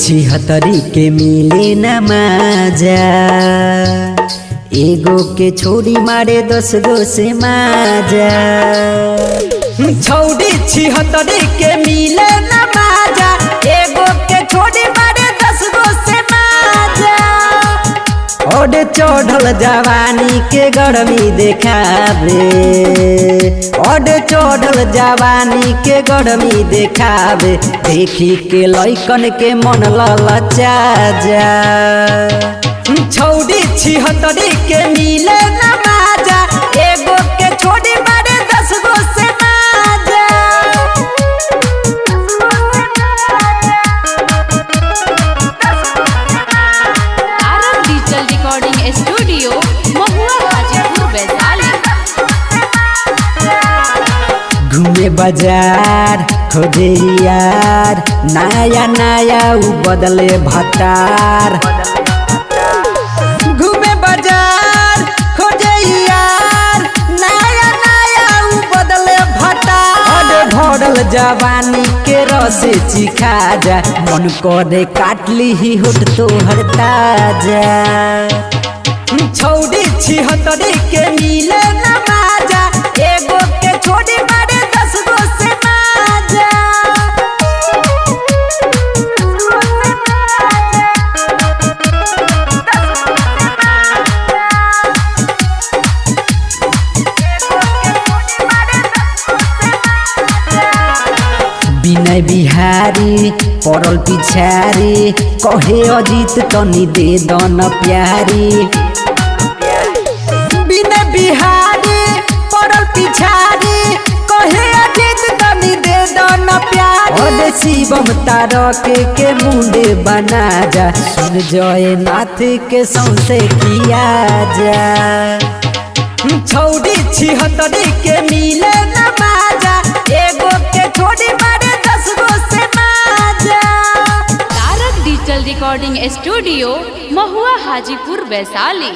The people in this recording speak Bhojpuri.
छिहत्तरी के मिले न माजा, एगो के छोड़ी मारे 10 गो से माजा। छौड़ी छिहत्तरी के मिले न माजा, एगो के छोड़ी मारे 10 गो से माजा। और चढ़ल जवानी के गरमी देखावे, और चढ़ल जवानी के गरमी देखावे, देखी के लइकन के मन ललचा जा। छौड़ी छिहत्तरी के मिले न माजा, एगो के छोड़ी मारे 10 गो से माजा। तारक डिजिटल रिकॉर्डिंग स्टूडियो महुआ हाजीपुर वैशाली। घूमे बाजार खोजे यार, नया नया उ बदले भतार। घूमे बाजार खोजे यार, नया नया उ बदले भतार। भरल जवानी के रस चिखा जा, मन करे काटली ही होठ तोहर ताजा। छौड़ी छिहत्तरी के मिले न माजा, एगो के छोड़ी मारे 10 गो से माजा। विनय बिहारी पड़ल पिछारी, कहे अजीत तनी दे दन प्यारी। विनय बिहारी पड़ल पिछारी, कहे अजीत तनी दे दन प्यारी। और शिवम तारक के मुंडे बना जा, सुन जय नाथ के सौंसे किया जा। छौड़ी छिहत्तरी के मिले न माजा, एगो के छोड़ी मारे 10 गो से माजा। तारक डिजिटल रिकॉर्डिंग स्टूडियो महुआ हाजीपुर वैशाली।